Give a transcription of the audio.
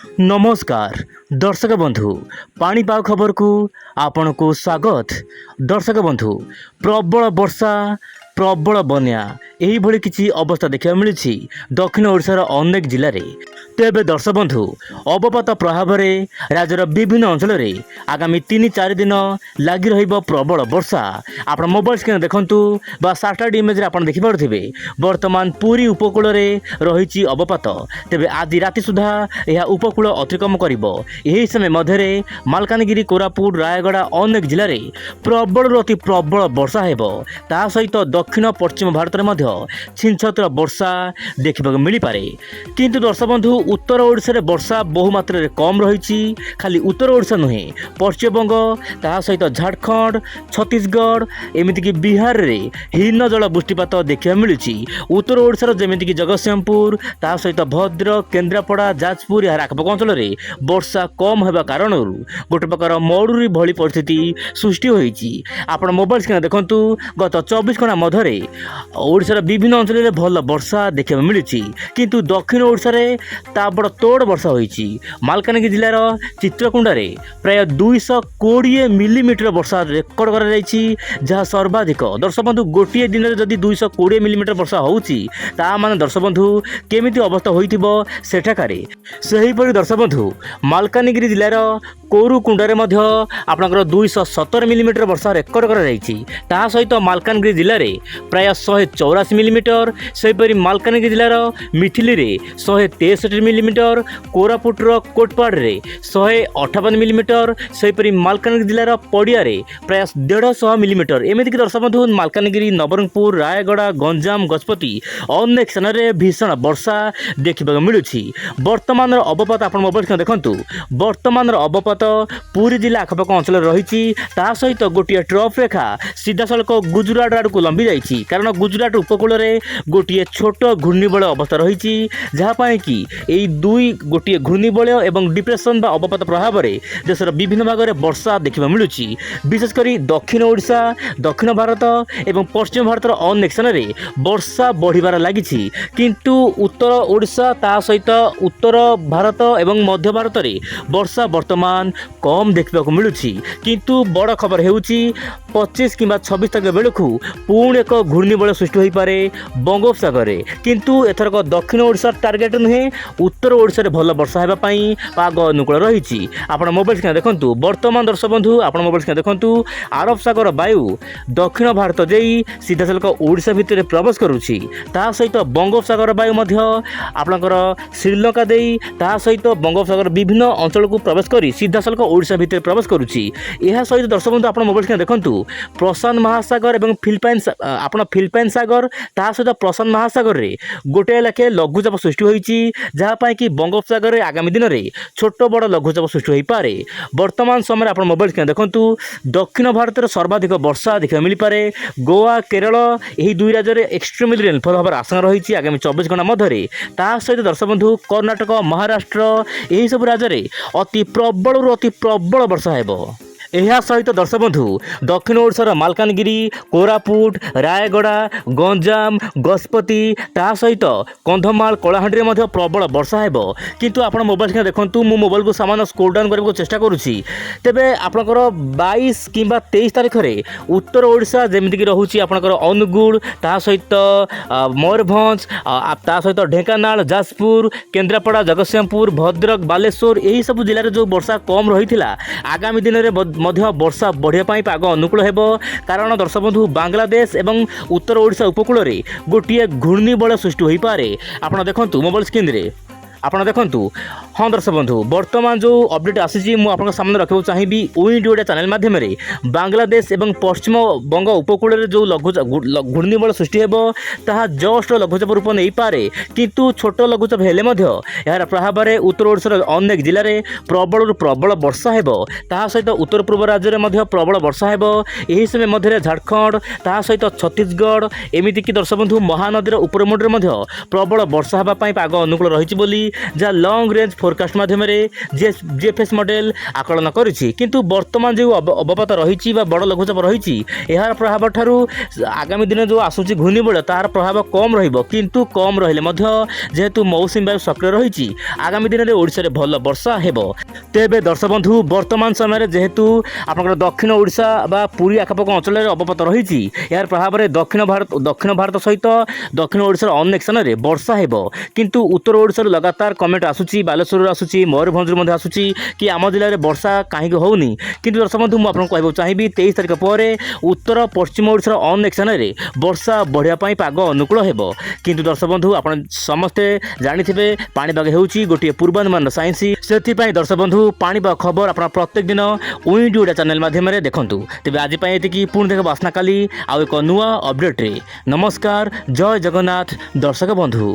नमस्कार दर्शक बंधु पाणीपाग खबर को आपण को स्वागत। दर्शक बंधु प्रबल वर्षा प्रबल बन्या यही भली किसी अवस्था देखा मिली दक्षिण ओडिशार अनेक जिले में। तेबे दर्शक बंधु अवपात प्रभाव में राज्यर विभिन्न अंचल आगामी 3-4 दिन लगी रहिबो प्रबल वर्षा। आप मोबाइल स्क्रीन देखंतु बा सैटेलाइट इमेज रे आपण देखि पारुथिबे वर्तमान पुरी उपकूल रे रहिछि अवपात। तेबे आज राति सुधा यह उपकूल अतिक्रम करिबो। यही समय मध्य मालकानगिरी कोरापुट रायगड़ा अनेक जिले में प्रबल अति प्रबल वर्षा हेबो। ता सहित दक्षिण पश्चिम भारत में छिंछतर वर्षा देखा मिल पारे। किंतु दर्शक बंधु उत्तर ओडिशा वर्षा बहु मात्रा कम रही। खाली उत्तर ओडिशा नुहे पश्चिमबंग ता सहित झारखंड छत्तीसगढ़ एमतीक बिहार में हीन जल वृष्टिपात देखा मिली। उत्तर ओडिशार जमीक जगतसिंहपुर ता सहित भद्रक केन्द्रापड़ा जाजपुर यार आखपाख अंचल में वर्षा कम होगा कारण गोटे प्रकार मरुरी भली परिस्थिति सृष्टि होती। आप मोबाइल स्क्रीन देखंतु गत 24 घंटा मध्य ओडिशार विभिन्न अंचल में भल वर्षा देखा मिली। किंतु दक्षिण ओडिशार ताबड़ तोड़ वर्षा होती। मालकानगिरी जिलार चित्रकुंडारे प्राय 220 मिलीमीटर वर्षा रेकर्ड कर जहाँ सर्वाधिक। दर्शक बंधु गोटे दिन में जदि 220 मिलीमीटर वर्षा होती माने दर्शक बंधु केमिति अवस्था होइथिबो सेठाकारे। सेहीपरि दर्शक बंधु मालकानगिरी जिलार कोरुकुंडारे मध्य आपनकर 217 मिलीमीटर वर्षा रेकर्ड कर सहित मालकानगिरी जिले में प्राय 184 मिलीमीटर। सेहीपरि मालकानगिरी जिलार मिथिली रे 163 मिलीमीटर, कोरापुटर कोटपाड़े 158 मिलीमीटर, सेहीपरि मालकानगिरी जिलार पड़िया प्राय 150 मिलीमीटर। एमतीक दर्शक बंधु मालकानगिरी नवरंगपुर रायगड़ा गंजाम गजपति अनेक स्थान में भीषण वर्षा देखा मिलूँ। वर्तमान अवपात आप मोबाइल स्क्रीन देखंतु वर्तमान अवपात पुरी जिला आखपाख अंचल रही। सहित गोटे ट्रफ रेखा सीधा सड़क गुजरात आड़ को लंबी जाइए कारण गुजरात उपकूल में गोटे छोट घूर्णिबलय अवस्था रही जहाँपाई कि यही दुई गोटे घूर्णिबलय एवं डिप्रेशन बा अवपात प्रभाव में देशर विभिन्न भाग में वर्षा देखा मिलूँ। विशेषकर दक्षिण ओडिशा दक्षिण भारत एवं पश्चिम भारत अनेक स्थान में वर्षा बढ़िबार लगी। किंतु उत्तर ओडिशा ता सहित उत्तर भारत एवं मध्य भारत में वर्षा वर्तमान कम देखा मिलूँ। किंतु बड़ खबर होउची 25 किंबा 26 तक बेलू पुणी एक घूर्णिबलय सृष्टि हो पारे बंगोपसागर। किंतु एथरक दक्षिण ओडिशा टार्गेट नुहे उत्तर ओडिशा भल वर्षा होगापाई पाग अनुकूल रही। आप मोबाइल स्क्रीन देखंतु वर्तमान दर्शक बंधु आप मोबाइल स्क्रीन देखंतु आरब सागर वायु दक्षिण भारत जाई सीधा सड़क ओडिशा भितर प्रवेश करुछि। ता सहित बंगोपसागर वायु मध्य आपणकर श्रीलंका देई ता सहित बंगोपसागर विभिन्न अंचल को प्रवेश करी सीधा सड़क ओडिशा भितर प्रवेश करुछि। यह सहित दर्शक बंधु आप मोबाइल स्क्रीन देखंतु प्रशांत महासागर एवं फिलिपाइन सागर ता सहित प्रशांत महासागर रे गोटे लेखे लघुचाप सृष्टि होती जहाँपाई कि बंगोपसागर आगामी दिन में छोट बड़ लघुचाप सृष्टि हो पारे। वर्तमान समय आप मोबाइल स्क्रीन देखंतु दक्षिण भारत में सर्वाधिक वर्षा देखा मिल पारे। गोवा केरल यही दुई राज्य में एक्सट्रीमली रेनफल होबार आशंका रही आगामी 24 घंटा मध्य। सहित दर्शक बंधु कर्णाटक महाराष्ट्र यही सब राज्य में अति प्रबल वर्षा हेबो। यह सहित दर्शक बंधु दक्षिण ओडिशार मालकानगिरी कोरापुट रायगड़ा गंजाम गजपति ता सहित कंधमाल कलाहांडी में प्रबल वर्षा हेबो। किंतु आप मोबाइल स्क्रीन देखंतु मु मोबाइल को सामान स्क्रोल डाउन करने को चेष्टा करुछि। तेबे आपनकर 22 किंबा 23 तारिख रे उत्तर ओडिशा जेमितिक रहुछि आपनकर अनुगुल ता सहित मयूरभंज ता सहित ढेंकानाल जाजपुर केन्द्रापड़ा जगतसिंहपुर भद्रक बालेश्वर यही सब जिले में जो वर्षा कम रही आगामी दिन में वर्षा बढ़िया पाग अनुकूल हेबो। कारण दर्शक बंधु बांग्लादेश एवं उत्तर ओडिशा उपकूल में गोटे घूर्णिबलय सृष्टि हो पारे। आप देखंतु मोबाइल स्क्रीन रे आप देखंतु। हाँ दर्शक बंधु वर्तमान जो अपडेट आसी मुझे सामने रखा चाहिए विंड ओडिया चैनल माध्यम बांग्लादेश एवं पश्चिम बंग उपकूल में जो घूर्णिबलय सृष्टि हेबो ताहा जस्ट लघुचाप रूप नहीं पारे। किंतु छोट लघुचाप हेले यार प्रभाव में उत्तर ओडिशार अनेक जिले में प्रबल वर्षा हेबो। ताहा सहित उत्तर पूर्व राज्य में प्रबल वर्षा हेबो। यही समय मध्य झारखंड ता सहित छत्तीसगढ़ एमतीक दर्शक बंधु महानदीर उपरमुंडे प्रबल वर्षा होगापाई पाग अनुकूल रही जहाँ लंग रेंज फोरकास्ट माध्यम जीएफएस मॉडल आकलन करिछि किंतु वर्तमान जो अवपात रही बड़ लघुचाप रही यार प्रभाव ठारू आगामी दिन जो आसूची घूर्णिबल तार प्रभाव कम रहिबो किंतु कम रहिले जेहेतु मौसुमी वायु सक्रिय रही आगामी दिन में ओडिशा भल वर्षा हेबो। तेबे दर्शक बंधु वर्तमान समय जेहेतु आपनकर दक्षिण ओडिशा बा पुरी आखपाख अंचल में अवपात रही यार प्रभाव में दक्षिण भारत सहित दक्षिण ओडिशार अनेक स्थान में वर्षा हेबो किंतु उत्तर ओडिशार लगातार कमेंट आसूची बालेश्वर आसूची मयूरभंज आसूची कि आम जिले में वर्षा कहीं होनी किंतु दर्शक बंधु मुझे कहूँ चाहिए 23 तारिख पर उत्तर पश्चिम ओडिशार अनेक स्थान में वर्षा बढ़िया पाग अनुकूल हेबो किंतु दर्शक बंधु आप समस्ते जानिथिबे पाणीपाग हेउची गोटे पूर्वानुमान साइंस से दर्शक बंधु पाणीपाग खबर आप प्रत्येक दिन उइंड ओडिया चैनल माध्यम देखंतु। तेबे आज ये पुणी देख बासना काली आउ एक नुआ अपडेट रे। नमस्कार, जय जगन्नाथ दर्शक बंधु।